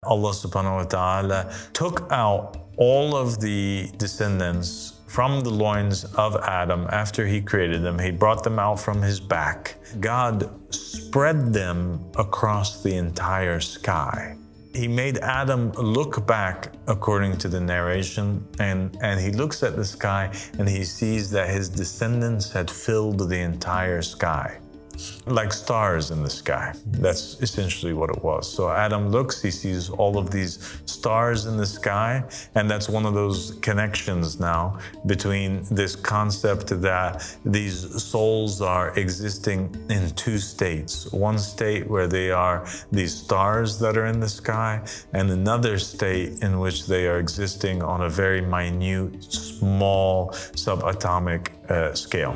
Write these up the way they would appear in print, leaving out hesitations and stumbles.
Allah subhanahu wa ta'ala took out all of the descendants from the loins of Adam after he created them. He brought them out from his back. God spread them across the entire sky. He made Adam look back, according to the narration, and he looks at the sky and he sees that his descendants had filled the entire sky. Like stars in the sky. That's essentially what it was. So Adam looks, he sees all of these stars in the sky, and that's one of those connections now between this concept that these souls are existing in two states. One state where they are these stars that are in the sky, and another state in which they are existing on a very minute, small, subatomic scale.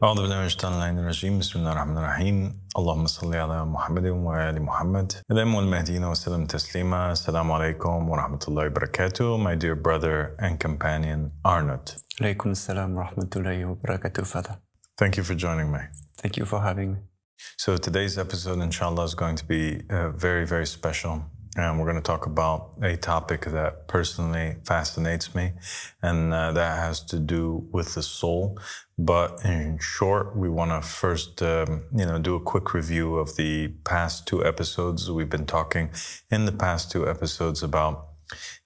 أعوذ بالله من الشيطان الرجيم بسم الله الرحمن الرحيم اللهم صل على محمد وآل محمد الأئمة والمهديين وسلم تسليما السلام عليكم ورحمة الله وبركاته. My dear brother and companion Arnold. Alaikum assalam wa rahmatullahi wa barakatuh, Father. Thank you for joining me. Thank you for having me. So today's episode, inshallah, is going to be very, very special. And we're going to talk about a topic that personally fascinates me, and that has to do with the soul. But in short, we want to first, do a quick review of the past two episodes. We've been talking in the past two episodes about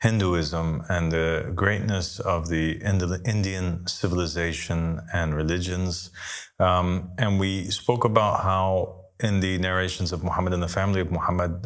Hinduism and the greatness of the Indian civilization and religions. And we spoke about how in the narrations of Muhammad and the family of Muhammad,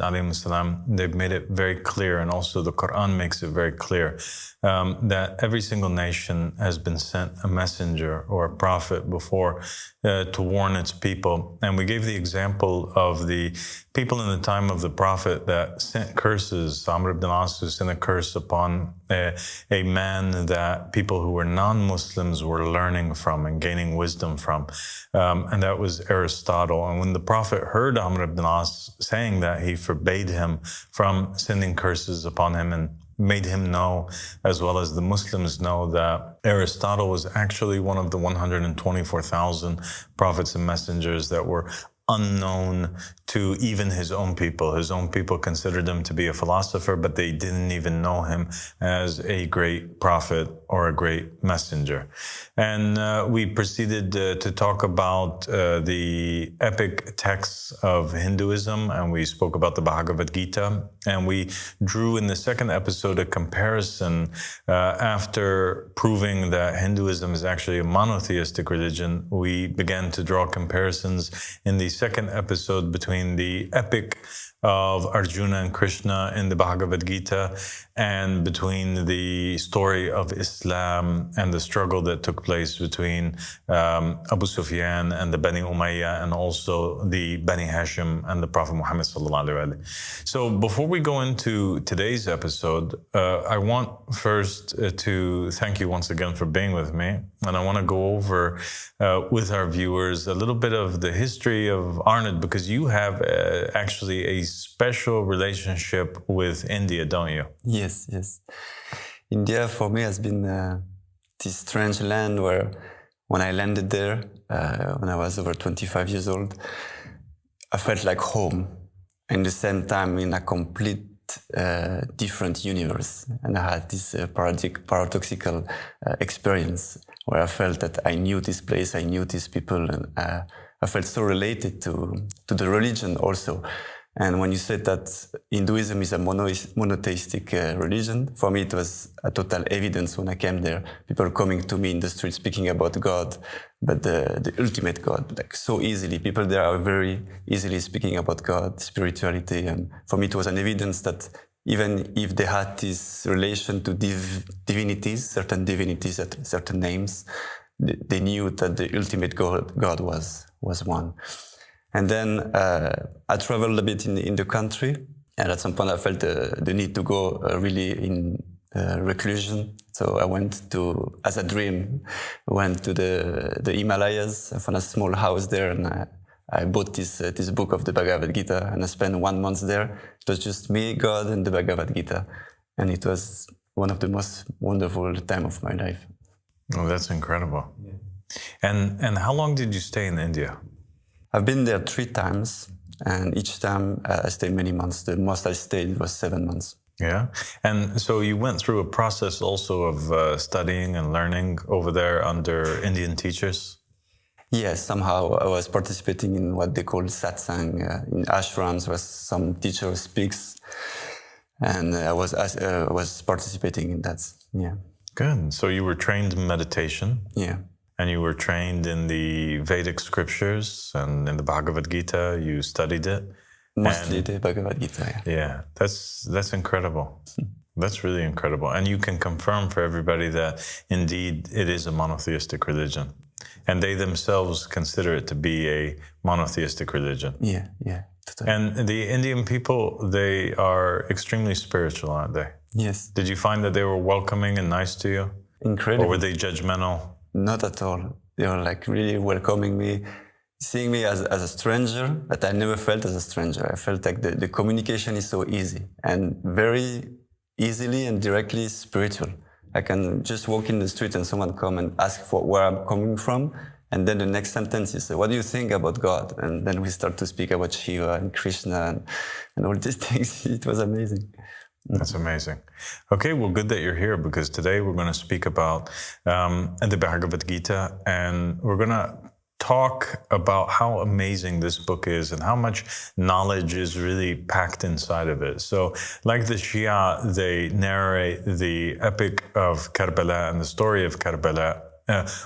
they've made it very clear, and also the Quran makes it very clear, that every single nation has been sent a messenger or a prophet before to warn its people. And we gave the example of the people in the time of the prophet that sent curses. Amr ibn al-As sent a curse upon a man that people who were non-Muslims were learning from and gaining wisdom from. And that was Aristotle. And when the prophet heard Amr ibn al-As saying that, he forbade him from sending curses upon him and made him know, as well as the Muslims know, that Aristotle was actually one of the 124,000 prophets and messengers that were unknown to even his own people. His own people considered him to be a philosopher, but they didn't even know him as a great prophet or a great messenger. And we proceeded to talk about the epic texts of Hinduism, and we spoke about the Bhagavad Gita. And we drew in the second episode a comparison after proving that Hinduism is actually a monotheistic religion. We began to draw comparisons in the second episode between the epic of Arjuna and Krishna in the Bhagavad Gita and between the story of Islam and the struggle that took place between Abu Sufyan and the Bani Umayyah, and also the Bani Hashim and the Prophet Muhammad sallallahu alaihi wasallam. So before we go into today's episode, I want first to thank you once again for being with me, and I want to go over with our viewers a little bit of the history of Arnold, because you have actually a special relationship with India, don't you? Yes. India for me has been this strange land where when I landed there, when I was over 25 years old, I felt like home. And at the same time in a complete different universe. And I had this paradoxical experience where I felt that I knew this place, I knew these people, and I felt so related to the religion also. And when you said that Hinduism is a monotheistic religion, for me it was a total evidence when I came there. People coming to me in the street speaking about God, but the ultimate God, like so easily. People there are very easily speaking about God, spirituality. And for me it was an evidence that even if they had this relation to divinities, certain names, they knew that the ultimate God was one. And then I traveled a bit in the country, and at some point I felt the need to go really in reclusion. So I went to, as a dream, went to the Himalayas. I found a small house there, and I bought this book of the Bhagavad Gita, and I spent 1 month there. It was just me, God, and the Bhagavad Gita, and it was one of the most wonderful time of my life. Oh, that's incredible. Yeah. And how long did you stay in India? I've been there 3 times, and each time I stayed many months. The most I stayed was 7 months. Yeah. And so you went through a process also of studying and learning over there under Indian teachers? Yes, somehow I was participating in what they call satsang, in ashrams where some teacher speaks, and I was participating in that. Yeah. Good. So you were trained in meditation. Yeah. And you were trained in the Vedic scriptures and in the Bhagavad Gita. You studied it. Mostly the Bhagavad Gita. Yeah, that's incredible. That's really incredible. And you can confirm for everybody that indeed it is a monotheistic religion. And they themselves consider it to be a monotheistic religion. Yeah. Totally. And the Indian people, they are extremely spiritual, aren't they? Yes. Did you find that they were welcoming and nice to you? Incredible. Or were they judgmental? Not at all. They were like really welcoming me, seeing me as a stranger that I never felt as a stranger. I felt like the communication is so easy and very easily and directly spiritual. I can just walk in the street and someone come and ask for where I'm coming from. And then the next sentence is, what do you think about God? And then we start to speak about Shiva and Krishna and all these things. It was amazing. That's amazing. Okay, well, good that you're here, because today we're going to speak about the Bhagavad Gita, and we're going to talk about how amazing this book is and how much knowledge is really packed inside of it. So, like the Shia, they narrate the epic of Karbala and the story of Karbala.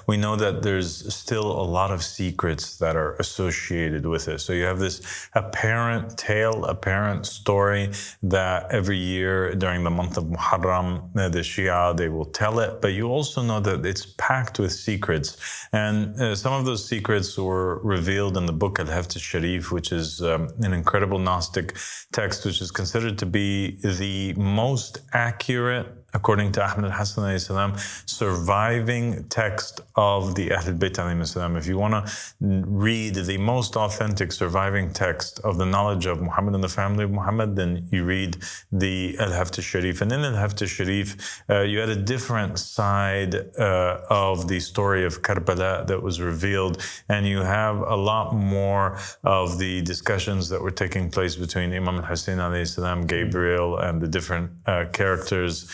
We know that there's still a lot of secrets that are associated with it. So you have this apparent tale, apparent story that every year during the month of Muharram, the Shia, they will tell it. But you also know that it's packed with secrets. And some of those secrets were revealed in the book Al-Sharif, which is an incredible Gnostic text, which is considered to be the most accurate, according to Ahmed al-Hassan alayhi salam, surviving text of the Ahlul Bayt alayhi salam. If you want to read the most authentic surviving text of the knowledge of Muhammad and the family of Muhammad, then you read the Al-Sharif. And in Al-Sharif, you had a different side of the story of Karbala that was revealed, and you have a lot more of the discussions that were taking place between Imam al-Hussein alayhi salam, Gabriel, and the different characters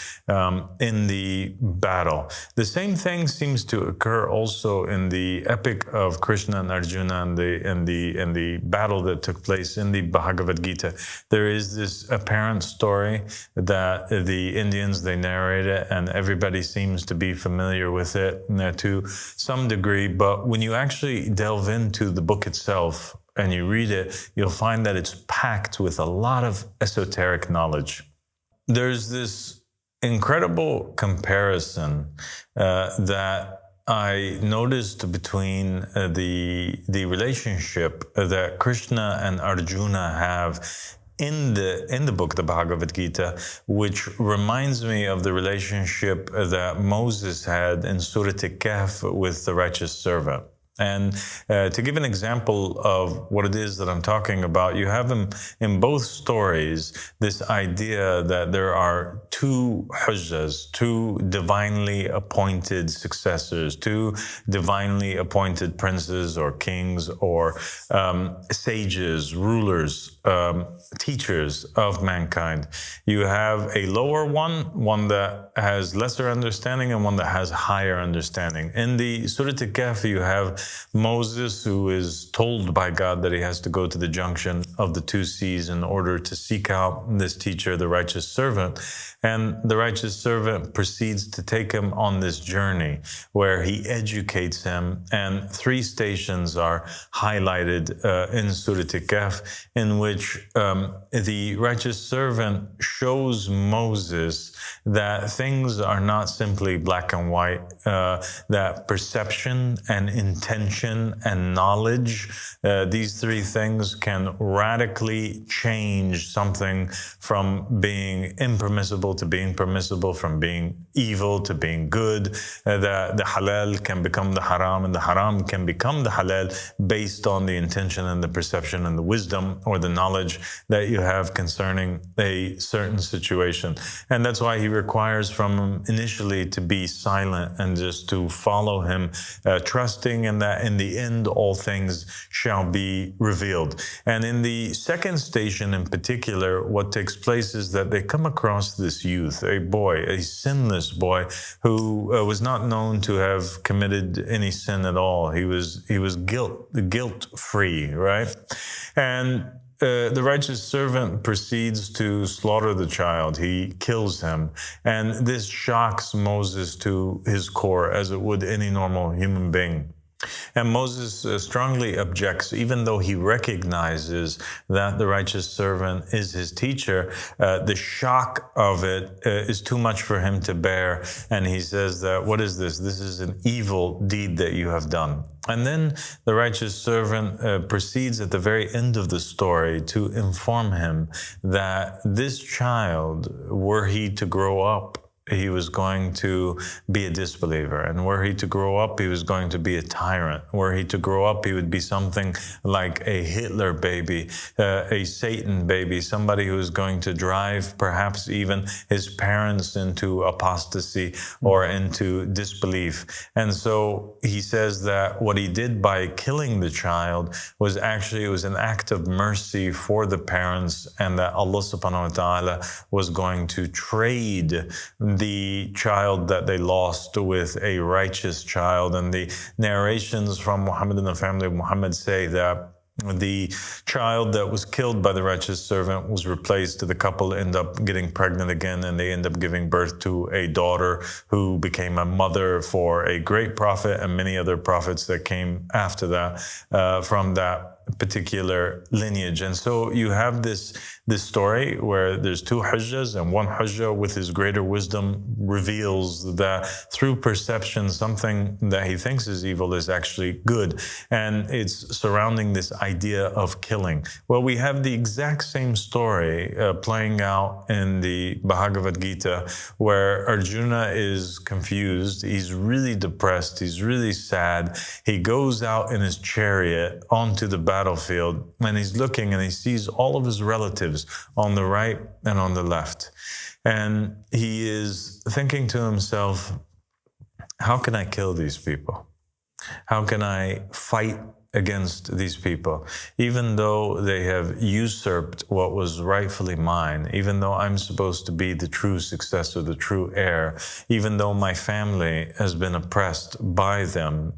in the battle. The same thing seems to occur also in the epic of Krishna and Arjuna and the battle that took place in the Bhagavad Gita. There is this apparent story that the Indians, they narrate it, and everybody seems to be familiar with it to some degree. But when you actually delve into the book itself and you read it, you'll find that it's packed with a lot of esoteric knowledge. There's this incredible comparison that I noticed between the relationship that Krishna and Arjuna have in the book, the Bhagavad Gita, which reminds me of the relationship that Moses had in Surah Al-Kahf with the righteous servant. And to give an example of what it is that I'm talking about, you have in both stories this idea that there are two hujjas, two divinely appointed successors, two divinely appointed princes or kings or sages, rulers, teachers of mankind. You have a lower one that has lesser understanding, and one that has higher understanding. In the Surah Al-Kahf, you have Moses, who is told by God that he has to go to the junction of the two seas in order to seek out this teacher, the righteous servant. And the righteous servant proceeds to take him on this journey where he educates him. And 3 stations are highlighted in Surah Al-Kahf, in which the righteous servant shows Moses that things are not simply black and white, that perception and intelligence intention, and knowledge. These three things can radically change something from being impermissible to being permissible, from being evil to being good. The halal can become the haram, and the haram can become the halal based on the intention and the perception and the wisdom or the knowledge that you have concerning a certain situation. And that's why he requires from him initially to be silent and just to follow him, trusting in that in the end all things shall be revealed. And in the second station in particular, what takes place is that they come across this youth, a boy, a sinless boy, who was not known to have committed any sin at all. He was guilt-free, right? And the righteous servant proceeds to slaughter the child. He kills him. And this shocks Moses to his core, as it would any normal human being. And Moses strongly objects, even though he recognizes that the righteous servant is his teacher. The shock of it is too much for him to bear. And he says that, what is this? This is an evil deed that you have done. And then the righteous servant proceeds at the very end of the story to inform him that this child, were he to grow up, he was going to be a disbeliever. And were he to grow up, he was going to be a tyrant. Were he to grow up, he would be something like a Hitler baby, a Satan baby, somebody who is going to drive perhaps even his parents into apostasy or into disbelief. And so he says that what he did by killing the child was actually, it was an act of mercy for the parents, and that Allah subhanahu wa ta'ala was going to trade the child that they lost with a righteous child. And the narrations from Muhammad and the family of Muhammad say that the child that was killed by the righteous servant was replaced. The couple end up getting pregnant again, and they end up giving birth to a daughter who became a mother for a great prophet and many other prophets that came after that from that particular lineage. And so you have this story where there's two hujjas, and one hujjah with his greater wisdom reveals that through perception, something that he thinks is evil is actually good. And it's surrounding this idea of killing. Well, we have the exact same story playing out in the Bhagavad Gita, where Arjuna is confused. He's really depressed. He's really sad. He goes out in his chariot onto the battlefield, and he's looking and he sees all of his relatives on the right and on the left. And he is thinking to himself, how can I kill these people? How can I fight against these people, even though they have usurped what was rightfully mine, even though I'm supposed to be the true successor, the true heir, even though my family has been oppressed by them,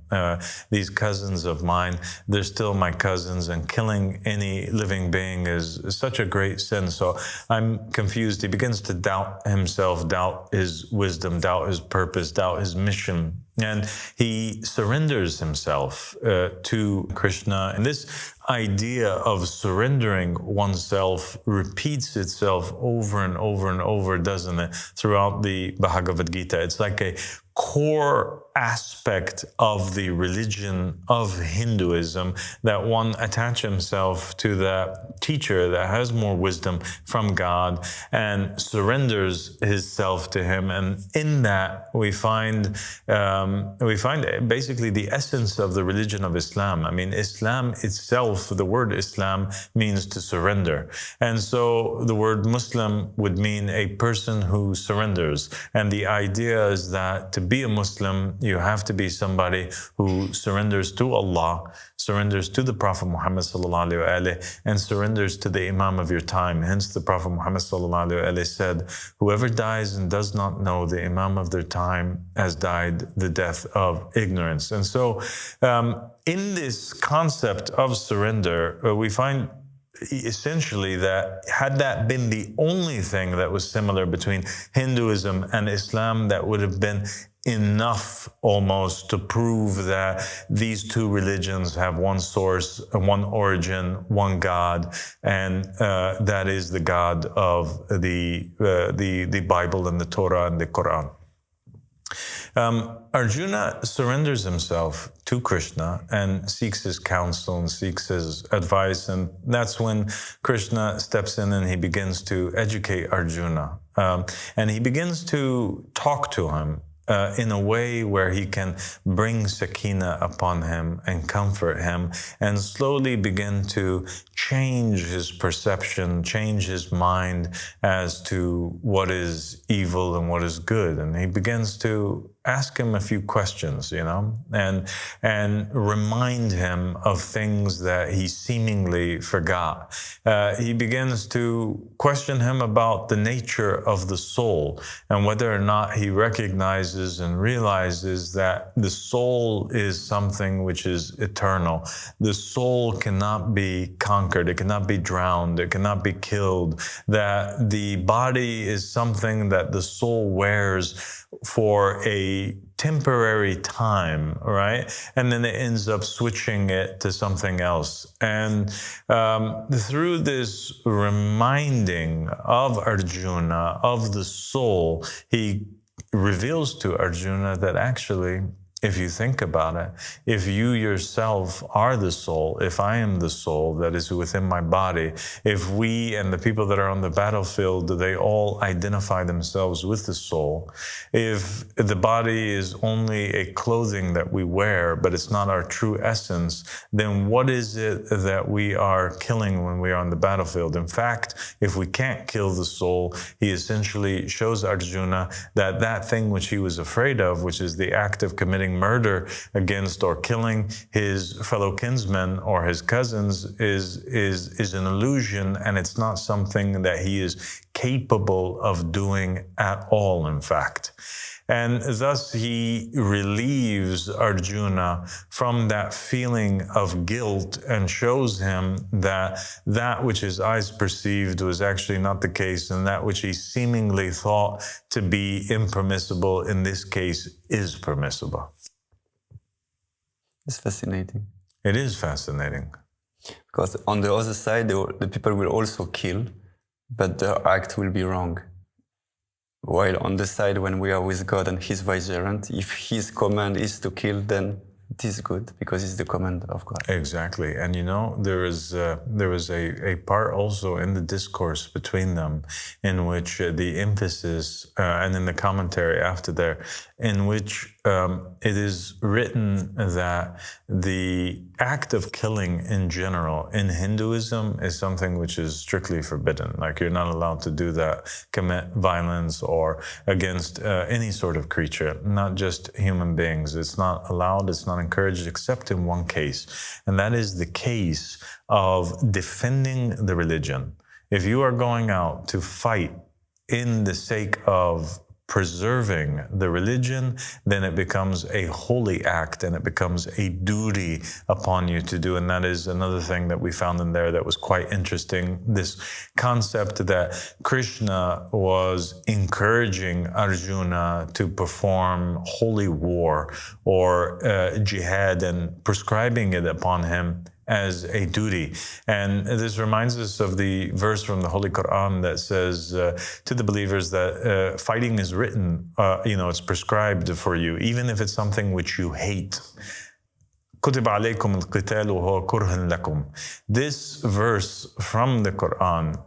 these cousins of mine, they're still my cousins, and killing any living being is such a great sin. So I'm confused. He begins to doubt himself, doubt his wisdom, doubt his purpose, doubt his mission. And he surrenders himself to Krishna. And this idea of surrendering oneself repeats itself over and over and over, doesn't it, throughout the Bhagavad Gita. It's like a core aspect of the religion of Hinduism, that one attach himself to that teacher that has more wisdom from God and surrenders his self to him. And in that we find basically the essence of the religion of Islam. I mean, Islam itself, the word Islam means to surrender. And so the word Muslim would mean a person who surrenders. And the idea is that to be a Muslim, you have to be somebody who surrenders to Allah, surrenders to the Prophet Muhammad sallallahu alaihi wasallam, and surrenders to the Imam of your time. Hence, the Prophet Muhammad sallallahu alaihi wasallam said, "Whoever dies and does not know the Imam of their time has died the death of ignorance." And so, in this concept of surrender, we find essentially that had that been the only thing that was similar between Hinduism and Islam, that would have been enough almost to prove that these two religions have one source, one origin, one God, and that is the God of the Bible and the Torah and the Quran. Arjuna surrenders himself to Krishna and seeks his counsel and seeks his advice. And that's when Krishna steps in and he begins to educate Arjuna. And he begins to talk to him in a way where he can bring sakina upon him and comfort him and slowly begin to change his perception, change his mind as to what is evil and what is good. And he begins to ask him a few questions, and remind him of things that he seemingly forgot. He begins to question him about the nature of the soul and whether or not he recognizes and realizes that the soul is something which is eternal. The soul cannot be conquered. It cannot be drowned. It cannot be killed. That the body is something that the soul wears for a temporary time, right? And then it ends up switching it to something else. And through this reminding of Arjuna, of the soul, he reveals to Arjuna that actually, if you think about it, if you yourself are the soul, if I am the soul that is within my body, if we and the people that are on the battlefield, they all identify themselves with the soul, if the body is only a clothing that we wear, but it's not our true essence, then what is it that we are killing when we are on the battlefield? In fact, if we can't kill the soul, he essentially shows Arjuna that that thing which he was afraid of, which is the act of committing murder against or killing his fellow kinsmen or his cousins, is an illusion, and it's not something that he is capable of doing at all, in fact. And thus he relieves Arjuna from that feeling of guilt and shows him that that which his eyes perceived was actually not the case, and that which he seemingly thought to be impermissible in this case is permissible. It's fascinating. It is fascinating. Because on the other side, the people will also kill, but their act will be wrong. While on the side, when we are with God and His vicegerent, if His command is to kill, then it is good because it's the command of God. Exactly. And there was a part also in the discourse between them in which the emphasis, and in the commentary after there, in which it is written that the act of killing in general in Hinduism is something which is strictly forbidden. Like, you're not allowed to do that, commit violence or against any sort of creature, not just human beings. It's not allowed, it's not encouraged, except in one case. And that is the case of defending the religion. If you are going out to fight in the sake of preserving the religion, then it becomes a holy act and it becomes a duty upon you to do. And that is another thing that we found in there that was quite interesting. This concept that Krishna was encouraging Arjuna to perform holy war or jihad and prescribing it upon him as a duty. And this reminds us of the verse from the Holy Quran that says to the believers that fighting is written, it's prescribed for you, even if it's something which you hate. كُتِبَ عَلَيْكُمُ الْقِتَالُ وَهُوَ كُرْهٌ لَكُمْ. This verse from the Quran,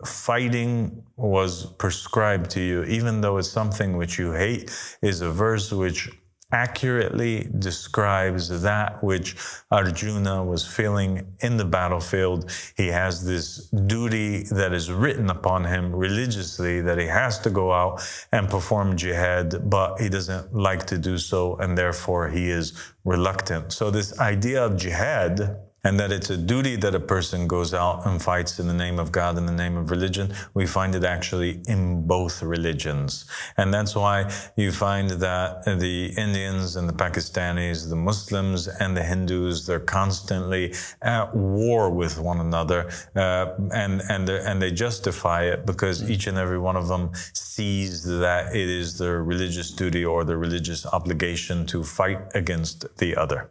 fighting was prescribed to you, even though it's something which you hate, is a verse which accurately describes that which Arjuna was feeling in the battlefield. He has this duty that is written upon him religiously, that he has to go out and perform jihad, but he doesn't like to do so, and therefore he is reluctant. So this idea of jihad, and that it's a duty that a person goes out and fights in the name of God, in the name of religion, we find it actually in both religions. And that's why you find that the Indians and the Pakistanis, the Muslims and the Hindus, they're constantly at war with one another, and they justify it because each and every one of them sees that it is their religious duty or their religious obligation to fight against the other.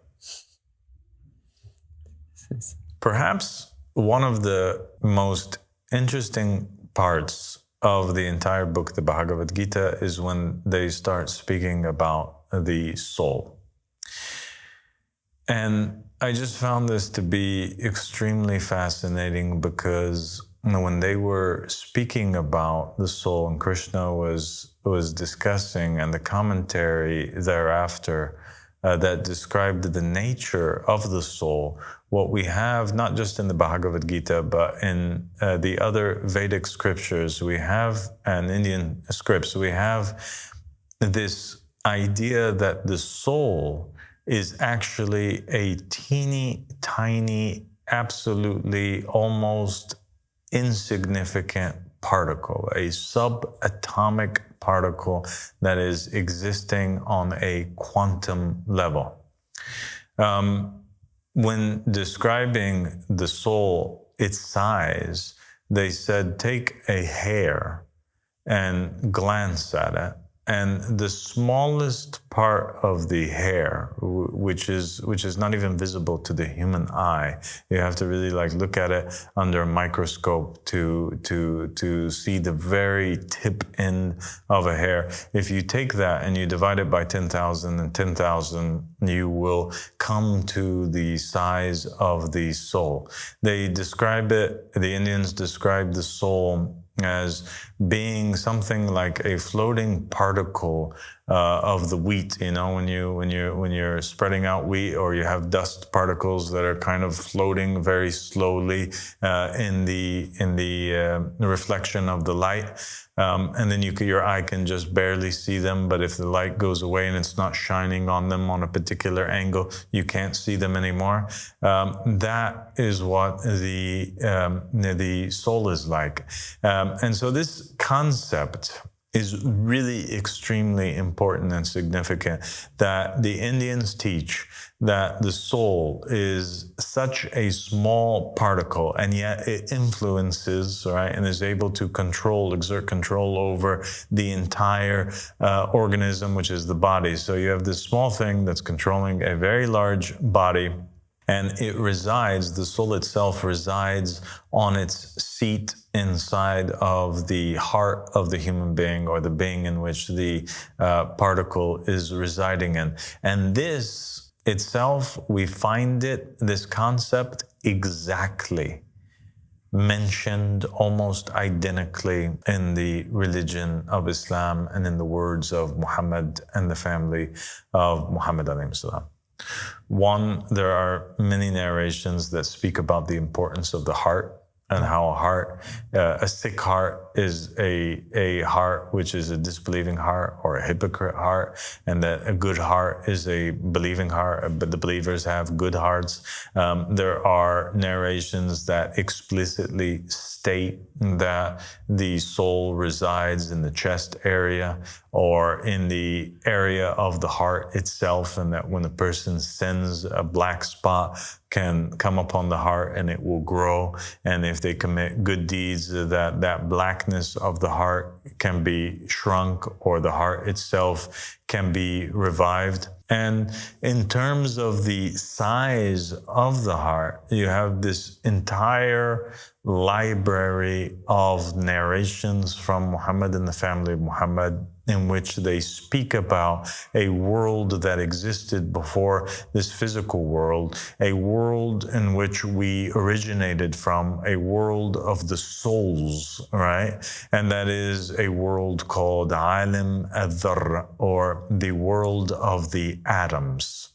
Perhaps one of the most interesting parts of the entire book, the Bhagavad Gita, is when they start speaking about the soul. And I just found this to be extremely fascinating because when they were speaking about the soul and Krishna was discussing, and the commentary thereafter that described the nature of the soul, what we have, not just in the Bhagavad Gita, but in the other Vedic scriptures we have, and Indian scripts, we have this idea that the soul is actually a teeny tiny, absolutely almost insignificant particle, a subatomic particle that is existing on a quantum level. When describing the soul, its size, they said, take a hair and glance at it, and the smallest part of the hair, which is not even visible to the human eye, you have to really look at it under a microscope to see the very tip end of a hair. If you take that and you divide it by 10,000 and 10,000, you will come to the size of the soul. They describe it, the Indians describe the soul as being something like a floating particle of the wheat. You know, when you're spreading out wheat, or you have dust particles that are kind of floating very slowly in the reflection of the light, and then your eye can just barely see them. But if the light goes away and it's not shining on them on a particular angle, you can't see them anymore. That is what the soul is like, and so this concept is really extremely important and significant, that the Indians teach that the soul is such a small particle, and yet it influences, right, and is able to exert control over the entire organism, which is the body. So you have this small thing that's controlling a very large body, and it resides, the soul itself resides on its seat inside of the heart of the human being, or the being in which the particle is residing in. And this itself, we find this concept exactly mentioned almost identically in the religion of Islam and in the words of Muhammad and the family of Muhammad alayhi salam. One, there are many narrations that speak about the importance of the heart, and how a sick heart is a heart which is a disbelieving heart or a hypocrite heart, and that a good heart is a believing heart, but the believers have good hearts. There are narrations that explicitly state that the soul resides in the chest area or in the area of the heart itself, and that when a person sins, a black spot can come upon the heart and it will grow. And if they commit good deeds, that blackness of the heart can be shrunk, or the heart itself can be revived. And in terms of the size of the heart, you have this entire library of narrations from Muhammad and the family of Muhammad, in which they speak about a world that existed before this physical world, a world in which we originated from, a world of the souls, right? And that is a world called Alem الذر, or the world of the atoms.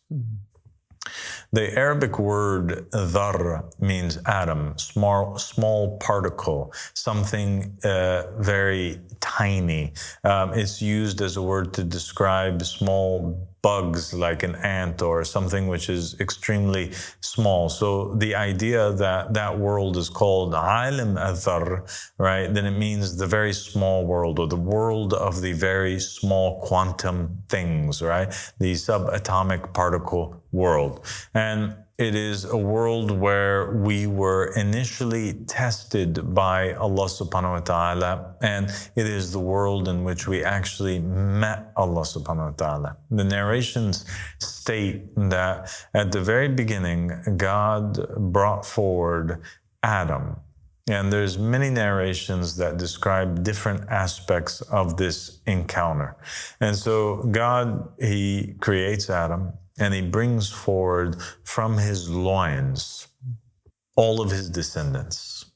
The Arabic word dhar means atom, small particle, something very tiny. It's used as a word to describe small bugs like an ant, or something which is extremely small. So the idea that that world is called Alem الذر, right, then it means the very small world, or the world of the very small quantum things, right, the subatomic particle world. And it is a world where we were initially tested by Allah subhanahu wa ta'ala, and it is the world in which we actually met Allah subhanahu wa ta'ala. The narrations state that at the very beginning, God brought forward Adam, And there's many narrations that describe different aspects of this encounter. And so God, he creates Adam and he brings forward from his loins all of his descendants.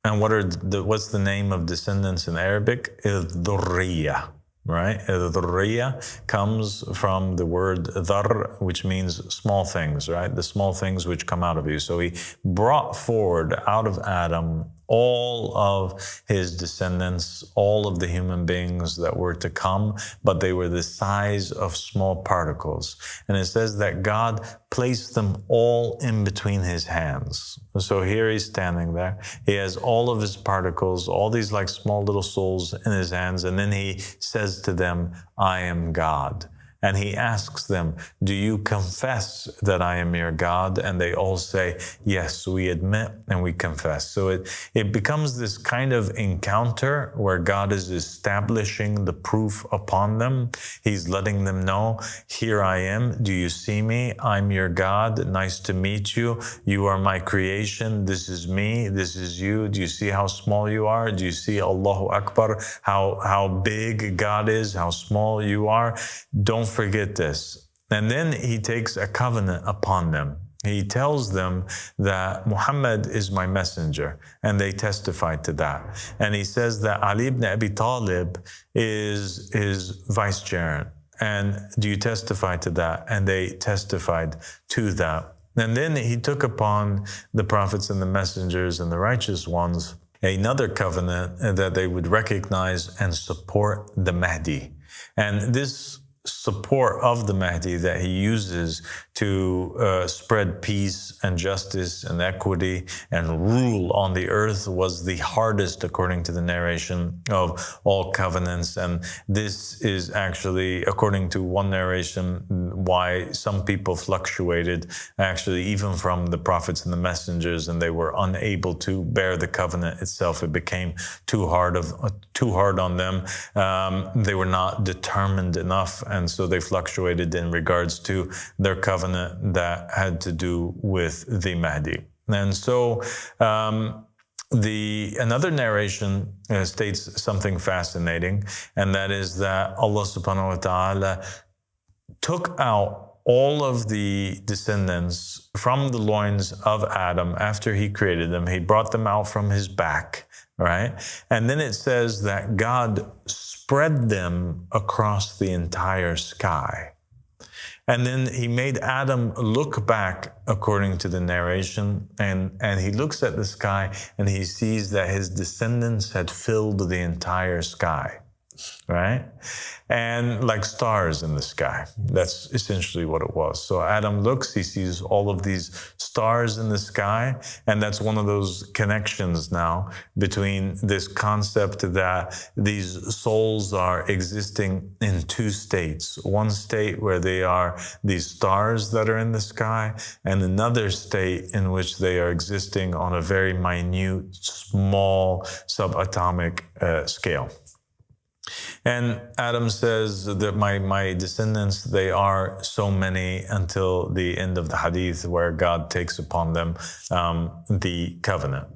And what's the name of descendants in Arabic? الذرية, right? الذرية comes from the word dhar, which means small things, right? The small things which come out of you. So he brought forward out of Adam all of his descendants, all of the human beings that were to come, but they were the size of small particles. And it says that God placed them all in between his hands. So here he's standing there. He has all of his particles, all these like small little souls in his hands. And then he says to them, I am God. And he asks them, do you confess that I am your God? And they all say, yes, we admit and we confess. So it becomes this kind of encounter where God is establishing the proof upon them. He's letting them know, here I am. Do you see me? I'm your God. Nice to meet you. You are my creation. This is me. This is you. Do you see how small you are? Do you see Allahu Akbar? How big God is, how small you are? Don't forget this. And then he takes a covenant upon them. He tells them that Muhammad is my messenger, and they testify to that. And he says that Ali ibn Abi Talib is his vicegerent. And do you testify to that? And they testified to that. And then he took upon the prophets and the messengers and the righteous ones another covenant that they would recognize and support the Mahdi. And this support of the Mahdi that he uses to spread peace and justice and equity and rule on the earth was the hardest, according to the narration, of all covenants. And this is actually, according to one narration, why some people fluctuated, actually, even from the prophets and the messengers, and they were unable to bear the covenant itself. It became too hard on them. They were not determined enough, and so they fluctuated in regards to their covenant that had to do with the Mahdi. And so another narration states something fascinating, and that is that Allah subhanahu wa ta'ala took out all of the descendants from the loins of Adam after he created them. He brought them out from his back, right? And then it says that God spread them across the entire sky. And then he made Adam look back, according to the narration, and he looks at the sky and he sees that his descendants had filled the entire sky, right? And like stars in the sky. That's essentially what it was. So Adam looks, he sees all of these stars in the sky, and that's one of those connections now between this concept that these souls are existing in two states. One state where they are these stars that are in the sky, and another state in which they are existing on a very minute, small, subatomic scale. And Adam says that my descendants, they are so many until the end of the hadith where God takes upon them the covenant.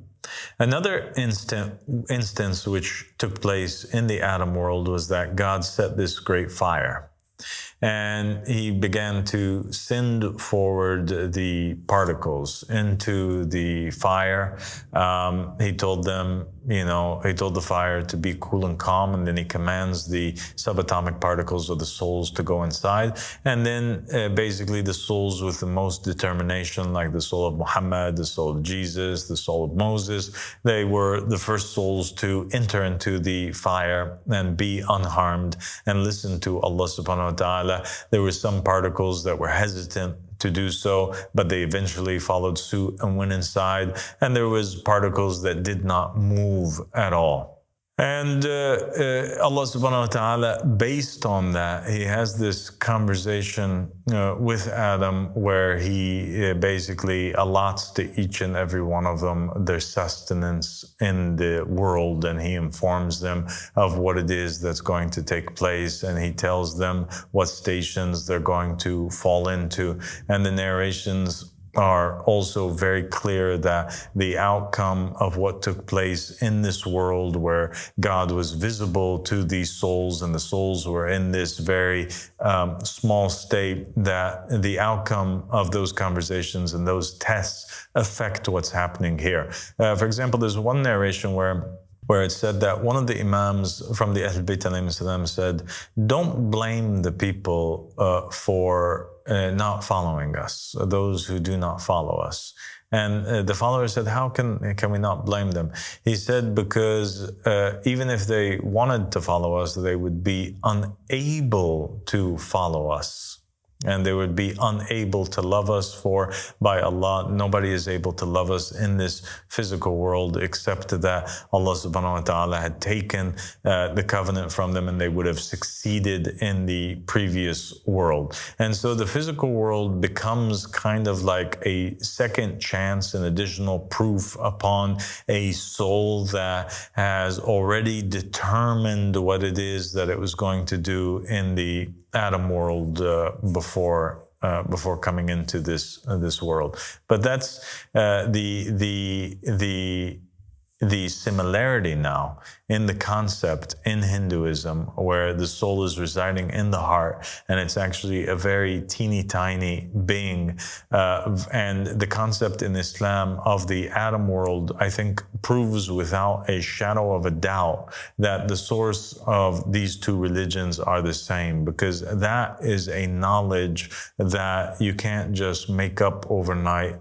Another instance which took place in the Adam world was that God set this great fire. And he began to send forward the particles into the fire. He told them, he told the fire to be cool and calm, and then he commands the subatomic particles of the souls to go inside. And then basically the souls with the most determination, like the soul of Muhammad, the soul of Jesus, the soul of Moses, they were the first souls to enter into the fire and be unharmed and listen to Allah subhanahu wa ta'ala. There were some particles that were hesitant to do so, but they eventually followed suit and went inside. And there was particles that did not move at all. And Allah subhanahu wa ta'ala, based on that, he has this conversation with Adam where he basically allots to each and every one of them their sustenance in the world, and he informs them of what it is that's going to take place, and he tells them what stations they're going to fall into. And the narrations are also very clear that the outcome of what took place in this world where God was visible to these souls and the souls were in this very small state, that the outcome of those conversations and those tests affect what's happening here. For example, there's one narration where it said that one of the imams from the Ahl Bayt alayhim salam said, don't blame the people for not following us, those who do not follow us. And the follower said, how can we not blame them? He said, because even if they wanted to follow us, they would be unable to follow us. And they would be unable to love us, for by Allah, nobody is able to love us in this physical world except that Allah subhanahu wa ta'ala had taken the covenant from them and they would have succeeded in the previous world. And so the physical world becomes kind of like a second chance, an additional proof upon a soul that has already determined what it is that it was going to do in the Adam world before coming into this world. But that's the similarity now in the concept in Hinduism, where the soul is residing in the heart, and it's actually a very teeny tiny being. And the concept in Islam of the Adam world, I think, proves without a shadow of a doubt that the source of these two religions are the same, because that is a knowledge that you can't just make up overnight.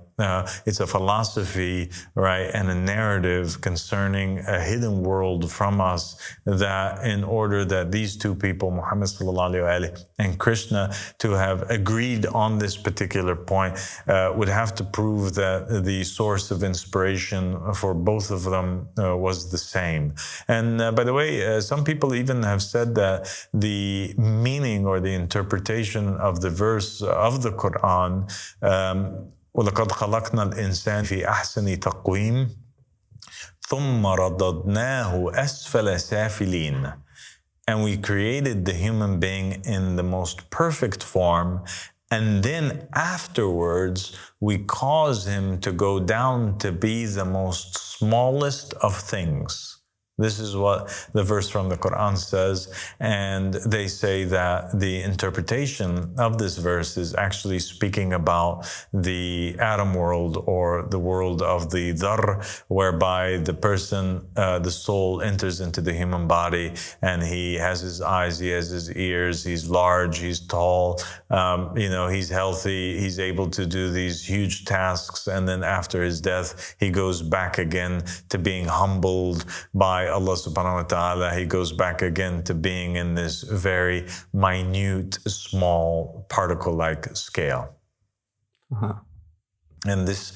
It's a philosophy, right, and a narrative concerning a hidden world from us, that in order that these two people, Muhammad sallallahu alaihi wasallam and Krishna, to have agreed on this particular point, would have to prove that the source of inspiration for both of them was the same. And by the way, some people even have said that the meaning or the interpretation of the verse of the Quran, وَلَقَدْ خَلَقْنَا الْإِنسَانَ فِي أَحْسَنِ تَقْوِيمٍ ثُمَّ رَدَدْنَاهُ أَسْفَلَ سَافِلِينَ. And we created the human being in the most perfect form, and then afterwards we cause him to go down to be the most smallest of things. This is what the verse from the Quran says, and they say that the interpretation of this verse is actually speaking about the Adam world, or the world of the Dhar, whereby the person, the soul, enters into the human body, and he has his eyes, he has his ears, he's large, he's tall, he's healthy, he's able to do these huge tasks, and then after his death, he goes back again to being humbled by Allah subhanahu wa ta'ala. He goes back again to being in this very minute, small, particle-like scale. Uh-huh. And this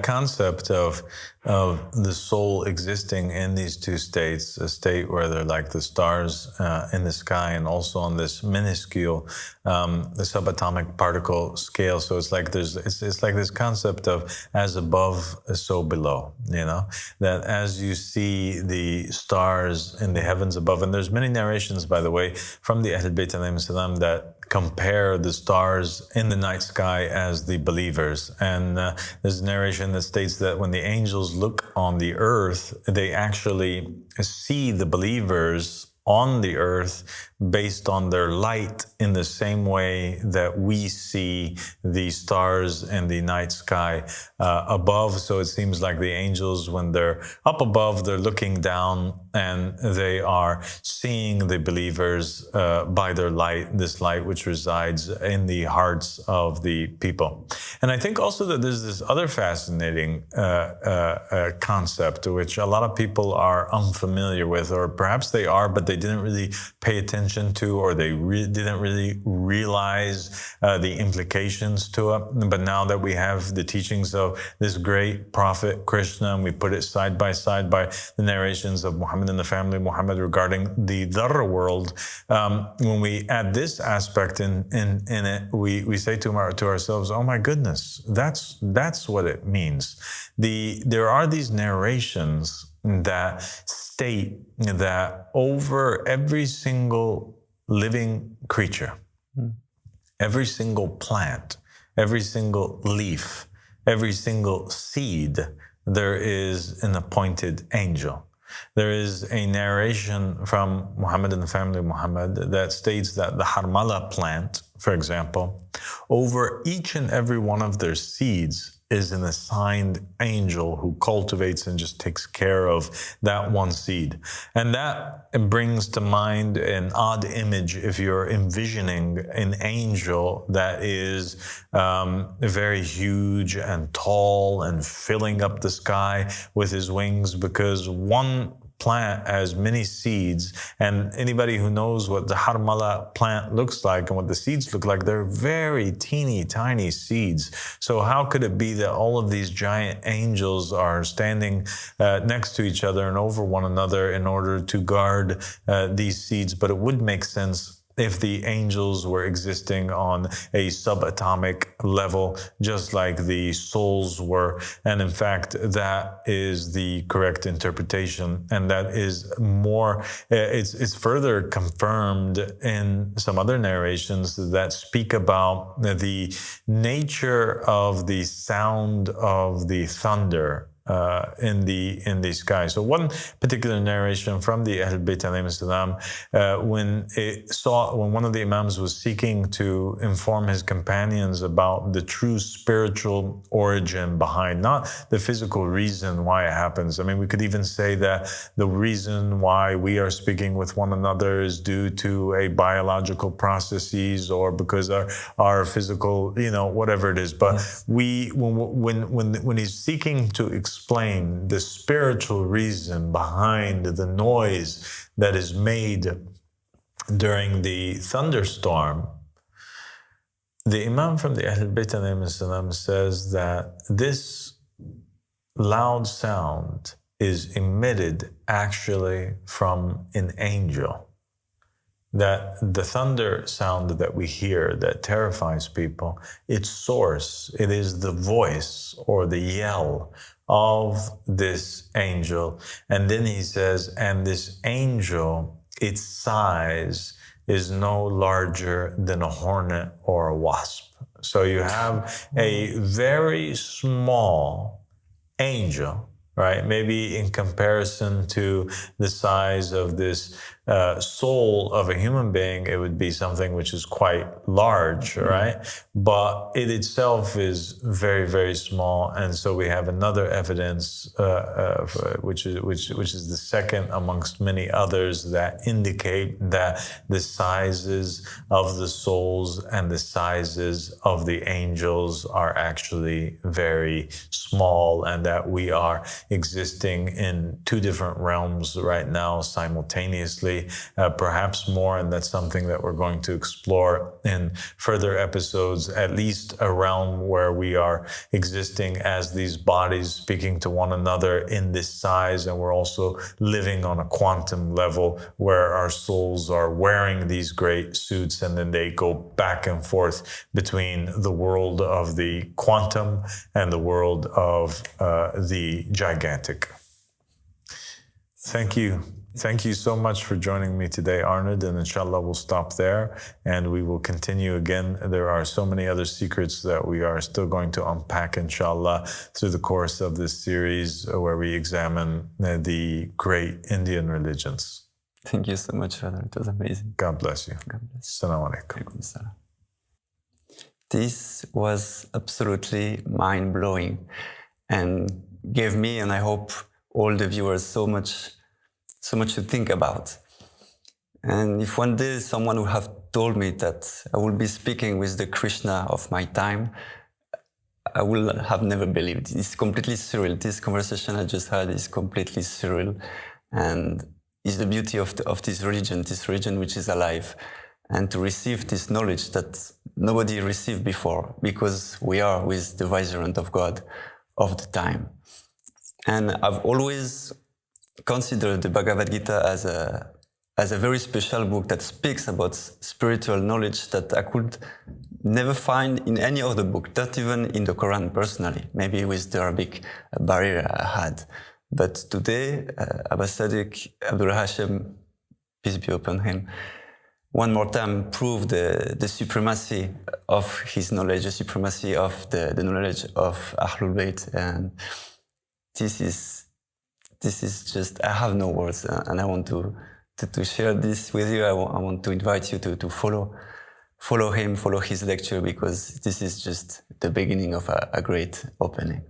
concept of the soul existing in these two states, a state where they're like the stars in the sky, and also on this minuscule, the subatomic particle scale. So it's like it's like this concept of as above, so below. That as you see the stars in the heavens above, and there's many narrations, by the way, from the Ahl Bayt alayhim salam that compare the stars in the night sky as the believers. And there's a narration that states that when the angels look on the earth, they actually see the believers on the earth based on their light, in the same way that we see the stars in the night sky above. So it seems like the angels, when they're up above, they're looking down and they are seeing the believers by their light, this light which resides in the hearts of the people. And I think also that there's this other fascinating concept, which a lot of people are unfamiliar with, or perhaps they are, but they didn't really pay attention to, or they didn't really realize the implications to it. But now that we have the teachings of this great prophet Krishna, and we put it side by side by the narrations of Muhammad and the family of Muhammad regarding the Dhar world, when we add this aspect in it, we say to ourselves, oh my goodness, that's what it means. There are these narrations that state that over every single living creature, every single plant, every single leaf, every single seed, there is an appointed angel. There is a narration from Muhammad and the family of Muhammad that states that the harmala plant, for example, over each and every one of their seeds is an assigned angel who cultivates and just takes care of that one seed. And that brings to mind an odd image if you're envisioning an angel that is very huge and tall and filling up the sky with his wings, because one plant has many seeds, and anybody who knows what the harmala plant looks like and what the seeds look like, they're very teeny tiny seeds. So how could it be that all of these giant angels are standing next to each other and over one another in order to guard these seeds? But it would make sense if the angels were existing on a subatomic level, just like the souls were. And in fact, that is the correct interpretation. And that is more, it's further confirmed in some other narrations that speak about the nature of the sound of the thunder in the sky. So one particular narration from the Ahl Bayt alayhim salam, when one of the Imams was seeking to inform his companions about the true spiritual origin behind, not the physical reason why it happens. I mean, we could even say that the reason why we are speaking with one another is due to a biological processes or because our physical, whatever it is. But yes, when he's seeking to explain the spiritual reason behind the noise that is made during the thunderstorm, the Imam from the Ahl Bayt alayhim salam says that this loud sound is emitted actually from an angel. That the thunder sound that we hear that terrifies people, its source, it is the voice or the yell of this angel. And then he says, and this angel, its size is no larger than a hornet or a wasp. So you have a very small angel, right? Maybe in comparison to the size of this soul of a human being, it would be something which is quite large, right? But it itself is very, very small. And so we have another evidence, which is the second amongst many others that indicate that the sizes of the souls and the sizes of the angels are actually very small, and that we are existing in two different realms right now simultaneously. Perhaps more, and that's something that we're going to explore in further episodes, at least a realm where we are existing as these bodies speaking to one another in this size, and we're also living on a quantum level where our souls are wearing these great suits, and then they go back and forth between the world of the quantum and the world of the gigantic. Thank you. Thank you so much for joining me today, Arnold, and inshallah we'll stop there and we will continue again. There are so many other secrets that we are still going to unpack, inshallah, through the course of this series where we examine the great Indian religions. Thank you so much, Father. It was amazing. God bless you. God bless. Assalamu alaikum. This was absolutely mind-blowing and gave me, and I hope all the viewers, so much to think about. And if one day someone would have told me that I would be speaking with the Krishna of my time, I would have never believed. It's completely surreal. This conversation I just had is completely surreal. And it's the beauty of this religion which is alive. And to receive this knowledge that nobody received before, because we are with the vicegerent of God of the time. And I've always considered the Bhagavad Gita as a very special book that speaks about spiritual knowledge that I could never find in any other book, not even in the Quran personally, maybe with the Arabic barrier I had. But today, Abba Sadiq, Abdul Hashem, peace be upon him, one more time prove the supremacy of his knowledge, the supremacy of the knowledge of Ahlul Bayt. And this is just, I have no words, and I want to share this with you. I want to invite you to follow him, follow his lecture, because this is just the beginning of a great opening.